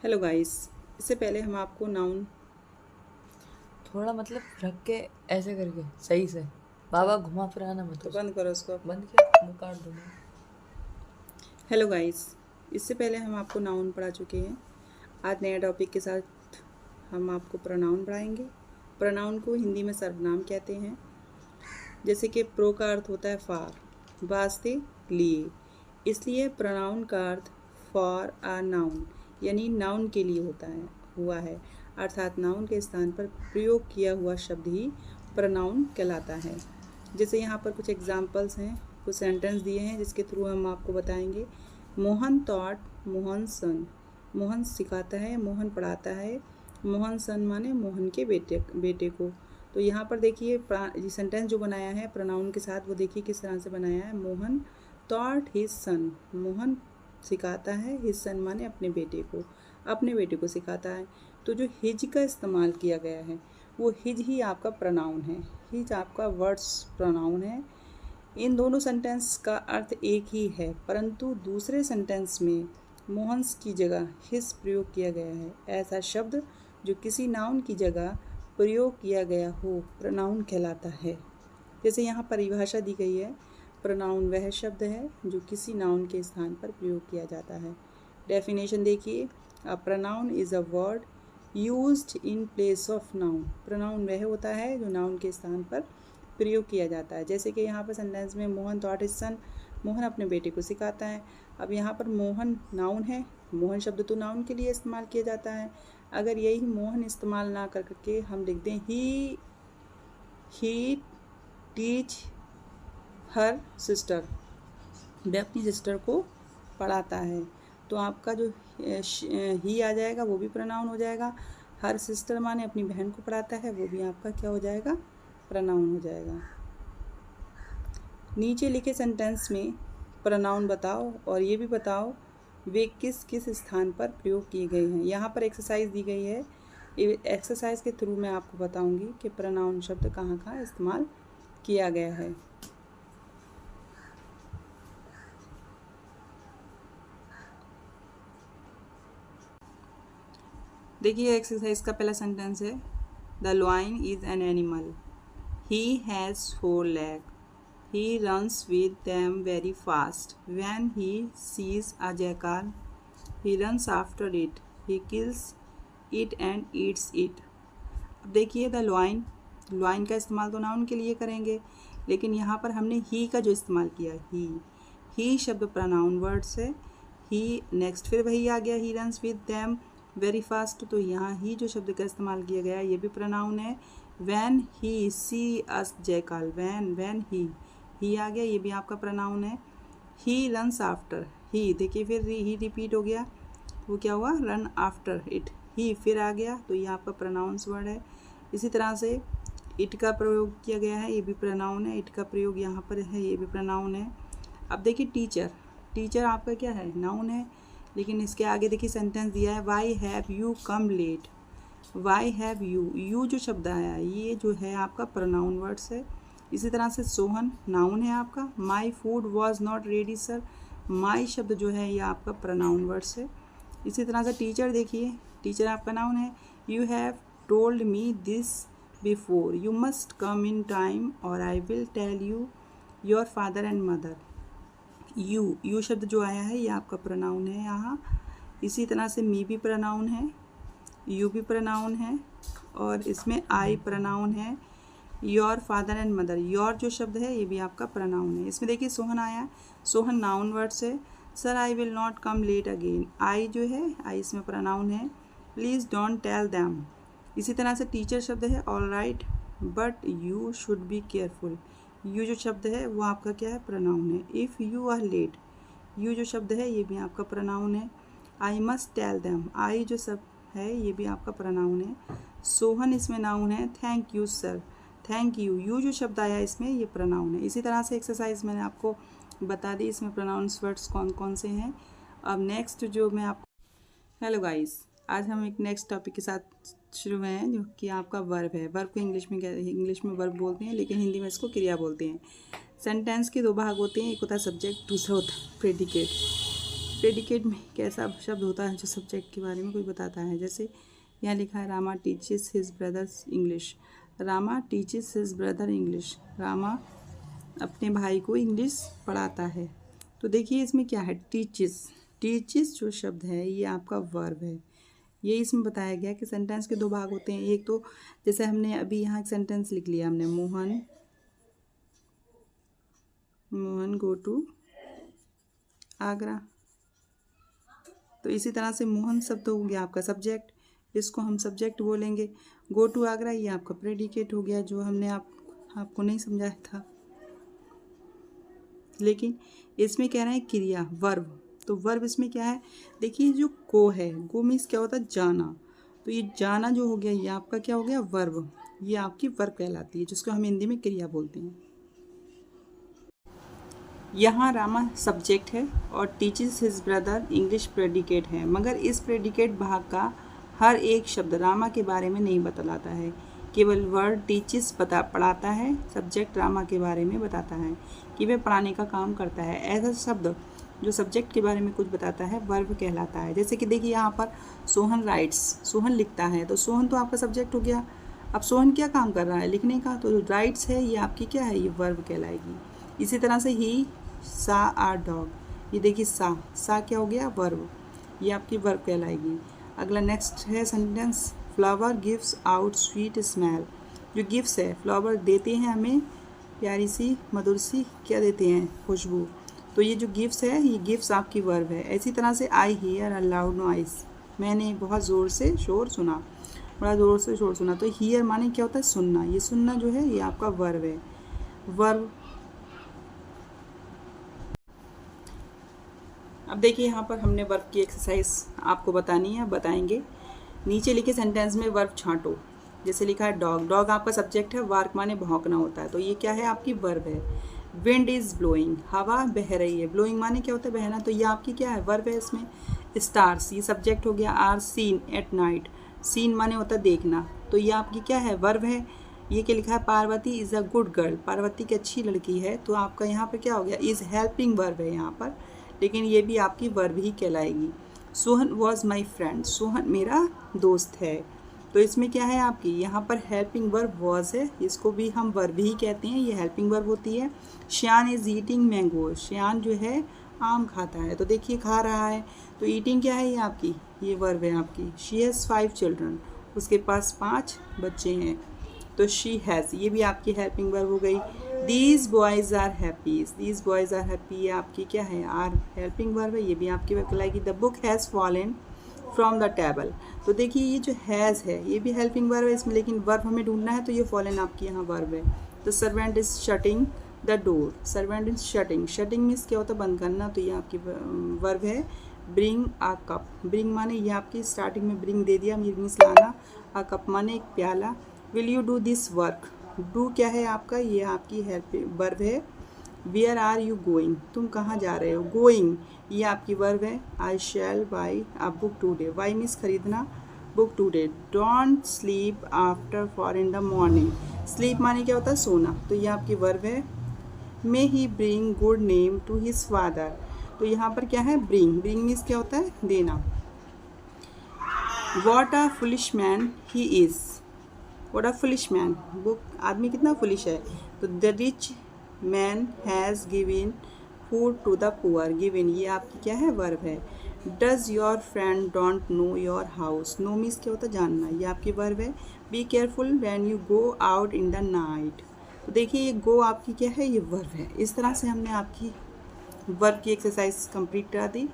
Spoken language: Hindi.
Hello guys. इससे पहले हम आपको नाउन थोड़ा मतलब रख के ऐसे करके सही से बाबा घुमा फिराना मत तो उसको। बंद करो उसको। बंद किया मैं काट दूंगा। Hello guys. इससे पहले हम आपको नाउन पढ़ा चुके हैं। आज नया टॉपिक के साथ हम आपको प्रोनाउन पढ़ाएंगे। प्रोनाउन को हिंदी में सर्वनाम कहते हैं। जैसे कि प्रो का अर्थ होता है फॉर, वास्ते, लिए। इसलिए प्रोनाउन का अर्थ फॉर आ नाउन यानी नाउन के लिए हुआ है। अर्थात नाउन के स्थान पर प्रयोग किया हुआ शब्द ही प्रोनाउन कहलाता है। जैसे यहाँ पर कुछ एग्जाम्पल्स हैं, कुछ सेंटेंस दिए हैं जिसके थ्रू हम आपको बताएंगे। मोहन टॉट मोहन सन। मोहन सिखाता है, मोहन पढ़ाता है। मोहन सन माने मोहन के बेटे को। तो यहाँ पर देखिए ये सेंटेंस जो बनाया है प्रोनाउन के साथ, वो देखिए किस तरह से बनाया है। Mohan taught his son. Mohan सिखाता है, हिज सन माने अपने बेटे को, अपने बेटे को सिखाता है। तो जो हिज का इस्तेमाल किया गया है वो हिज ही आपका प्रोनाउन है। हिज आपका वर्ड्स प्रोनाउन है। इन दोनों सेंटेंस का अर्थ एक ही है, परंतु दूसरे सेंटेंस में मोहन्स की जगह हिज प्रयोग किया गया है। ऐसा शब्द जो किसी नाउन की जगह प्रयोग किया गया हो प्रोनाउन कहलाता है। जैसे यहाँ परिभाषा दी गई है, प्रोनाउन वह शब्द है जो किसी नाउन के स्थान पर प्रयोग किया जाता है। डेफिनेशन देखिए, a pronoun is a word used in place of noun. Pronoun वह होता है जो नाउन के स्थान पर प्रयोग किया जाता है। जैसे कि यहाँ पर सेंटेंस में Mohan taught his son, Mohan अपने बेटे को सिखाता है। अब यहाँ पर मोहन नाउन है, मोहन शब्द तो नाउन के लिए इस्तेमाल किया जाता है। अगर यही मोहन इस्तेमाल ना करके हम लिख दें ही टीच हर सिस्टर, वह अपनी सिस्टर को पढ़ाता है, तो आपका जो ही आ जाएगा वो भी प्रोनाउन हो जाएगा। हर सिस्टर माने अपनी बहन को पढ़ाता है, वो भी आपका क्या हो जाएगा, प्रोनाउन हो जाएगा। नीचे लिखे सेंटेंस में प्रोनाउन बताओ और ये भी बताओ वे किस किस स्थान पर प्रयोग किए गए हैं। यहाँ पर एक्सरसाइज दी गई है। एक्सरसाइज के थ्रू मैं आपको बताऊंगी कि प्रोनाउन शब्द कहाँ कहाँ इस्तेमाल किया गया है। देखिए एक्सरसाइज का पहला सेंटेंस है, the lion is an animal, he has 4 legs, he runs with them very fast, when he sees a jackal he runs after it, he kills it and eats it। अब देखिए द लॉइन, लॉइन का इस्तेमाल तो नाउन के लिए करेंगे, लेकिन यहाँ पर हमने ही का जो इस्तेमाल किया, ही शब्द प्रोनाउन वर्ड्स है। ही नेक्स्ट फिर वही आ गया, he runs with them very fast, तो यहाँ ही जो शब्द का इस्तेमाल किया गया ये भी प्रोनाउन है। When he C us जयकाल, when he आ गया, ये भी आपका प्रोनाउन है। ही रन्स आफ्टर, ही देखिए फिर ही रिपीट हो गया, वो क्या हुआ, रन आफ्टर इट, ही फिर आ गया, तो ये आपका प्रोनाउंस वर्ड है। इसी तरह से इट का प्रयोग किया गया है, ये भी प्रोनाउन है। इट का प्रयोग यहाँ पर है, ये भी प्रोनाउन है। अब देखिए टीचर, टीचर आपका क्या है, नाउन है, लेकिन इसके आगे देखिए सेंटेंस दिया है, why have you come late. Why have you जो शब्द आया ये जो है आपका प्रोनाउन वर्ड्स है। इसी तरह से सोहन नाउन है आपका। My food was not ready sir, my शब्द जो है ये आपका प्रोनाउन वर्ड्स है। इसी तरह से टीचर देखिए, टीचर आपका नाउन है। You have told me this before, you must come in time और I will tell you your father and mother. You शब्द जो आया है ये आपका प्रोनाउन है यहाँ। इसी तरह से मी भी प्रोनाउन है, यू भी प्रोनाउन है, और इसमें आई प्रोनाउन है। Your father and mother, your जो शब्द है ये भी आपका प्रोनाउन है। इसमें देखिए सोहन आया, सोहन नाउन वर्ड से। Sir I will not come late again, I जो है आई इसमें प्रोनाउन है। Please don't tell them. इसी तरह से टीचर शब्द है all right, but you should be careful, you जो शब्द है वो आपका क्या है, प्रोनाउन है। If you are late, you जो शब्द है ये भी आपका प्रोनाउन है। I must tell them, I जो सब है ये भी आपका प्रोनाउन है। सोहन इसमें नाउन है। Thank you sir, thank you जो शब्द आया इसमें ये प्रोनाउन है। इसी तरह से एक्सरसाइज मैंने आपको बता दी, इसमें प्रोनाउंस वर्ड्स कौन कौन से हैं। अब नेक्स्ट जो मैं आपको, हेलो गाइस, आज हम एक नेक्स्ट टॉपिक के साथ शुरू हुए हैं जो कि आपका वर्ब है। वर्ब को इंग्लिश में वर्ब बोलते हैं, लेकिन हिंदी में इसको क्रिया बोलते हैं। सेंटेंस के 2 भाग होते हैं, एक होता है सब्जेक्ट, दूसरा होता है प्रेडिकेट। प्रेडिकेट में कैसा शब्द होता है जो सब्जेक्ट के बारे में कोई बताता है। जैसे यहाँ लिखा है Rama teaches his brothers English. Rama teaches his brother English. Rama अपने भाई को इंग्लिश पढ़ाता है। तो देखिए इसमें क्या है, टीचेस। टीचेस जो शब्द है ये आपका वर्ब है। ये इसमें बताया गया कि सेंटेंस के दो भाग होते हैं। एक तो जैसे हमने अभी यहाँ एक सेंटेंस लिख लिया हमने, मोहन गो टू आगरा। तो इसी तरह से मोहन शब्द हो गया आपका सब्जेक्ट, इसको हम सब्जेक्ट बोलेंगे। गो टू आगरा ये आपका प्रेडिकेट हो गया, जो हमने आपको नहीं समझाया था। लेकिन इसमें कह रहे हैं क्रिया, वर्ब। तो वर्ब इसमें क्या है, देखिए जो गो है, गो मीन्स क्या होता है, जाना। तो ये जाना जो हो गया ये आपका क्या हो गया, वर्ब। ये आपकी वर्ब कहलाती है, जिसको हम हिंदी में क्रिया बोलते हैं। यहाँ रामा सब्जेक्ट है और teaches his brother English predicate है, मगर इस प्रेडिकेट भाग का हर एक शब्द रामा के बारे में नहीं बतलाता है। केवल वर्ड टीचेस पढ़ाता है, सब्जेक्ट रामा के बारे में बताता है कि वह पढ़ाने का काम करता है। ऐसा शब्द जो सब्जेक्ट के बारे में कुछ बताता है वर्ब कहलाता है। जैसे कि देखिए यहाँ पर सोहन राइट्स, सोहन लिखता है, तो सोहन तो आपका सब्जेक्ट हो गया। अब सोहन क्या काम कर रहा है, लिखने का, तो राइट्स है ये आपकी क्या है, ये वर्ब कहलाएगी। इसी तरह से ही सा आर डॉग, ये देखिए सा क्या हो गया, वर्ब, ये आपकी वर्ब कहलाएगी। अगला नेक्स्ट है sentence, flower gives out sweet smell. जो गिफ्ट्स है, फ्लावर देते हैं हमें प्यारी सी मधुर सी क्या देते हैं, खुशबू। तो ये जो गिफ्ट्स है ये गिफ्ट्स आपकी वर्ब है। इसी तरह से I hear a loud noise, मैंने बहुत ज़ोर से शोर सुना, बड़ा ज़ोर से शोर सुना। तो हियर माने क्या होता है, सुनना। ये सुनना जो है ये आपका वर्ब है, वर्ब। अब देखिए यहाँ पर हमने वर्ब की एक्सरसाइज आपको बतानी है, बताएंगे। नीचे लिखे सेंटेंस में वर्ब छांटो। जैसे लिखा है डॉग, डॉग आपका सब्जेक्ट है, वार्क माने भौंकना होता है, तो ये क्या है, आपकी वर्ब है। विंड इज़ ब्लोइंग, हवा बह रही है, ब्लोइंग माने क्या होता है, बहना, तो ये आपकी क्या है, वर्ब है इसमें। स्टार्स ये सब्जेक्ट हो गया। Are seen at night, seen माने होता है देखना, तो ये आपकी क्या है, वर्ब है। ये क्या लिखा है, Parvati is a good girl, Parvati की अच्छी लड़की है, तो आपका यहाँ पर क्या हो गया, इज़ हेल्पिंग वर्ब है यहाँ पर, लेकिन ये भी आपकी वर्ब ही कहलाएगी। Sohan was my friend, Sohan मेरा दोस्त है, तो इसमें क्या है आपकी, यहाँ पर हेल्पिंग वर्ब वॉज है, इसको भी हम वर्ब ही कहते हैं, ये हेल्पिंग वर्ब होती है। श्यान इज़ ईटिंग मैंगो, श्यान जो है आम खाता है, तो देखिए खा रहा है, तो ईटिंग क्या है ये आपकी, ये वर्ब है आपकी। शी हैज़ 5 चिल्ड्रन, उसके पास 5 बच्चे हैं, तो शी हैज़ ये भी आपकी हेल्पिंग वर्ब हो गई। These boys are happy, these boys are happy ये आपकी क्या है, आर हेल्पिंग वर्ब है, ये भी आपकी वर्ब कहलाएगी। The book has fallen from the table, तो देखिए ये जो हैज़ है ये भी हेल्पिंग वर्ब है इसमें, लेकिन वर्ब हमें ढूंढना है, तो ये फॉलन आपकी यहाँ वर्ब है। The servant is shutting the door, servant is shutting, shutting means क्या होता है, बंद करना, तो ये आपकी वर्ब है। ब्रिंग आ कप, ब्रिंग माने ये आपकी स्टार्टिंग में ब्रिंग दे दिया, मीन्स लाना, आ कप माने एक प्याला। Will you do this work, do क्या है आपका, ये आपकी हेल्प वर्ब है। वेयर आर यू गोइंग, तुम कहाँ जा रहे हो, गोइंग ये आपकी वर्ब है। I shall buy a book today, buy means खरीदना, book today. Don't sleep after 4 in the morning, sleep माने क्या होता है, सोना, तो ये आपकी वर्ब है। May he bring good name to his father, तो यहाँ पर क्या है, ब्रिंग, ब्रिंग मीन्स क्या होता है, देना। What a foolish man he is, what a foolish man, वो आदमी कितना फुलिश है, तो the rich man has given food to the poor, given ये आपकी क्या है, वर्ब है। Does your friend don't know your house, know means क्या होता है, जानना, ये आपकी वर्ब है। Be careful when you go out in the night, तो देखिए ये गो आपकी क्या है, ये वर्ब है। इस तरह से हमने आपकी वर्ब की एक्सरसाइज कंप्लीट करा दी।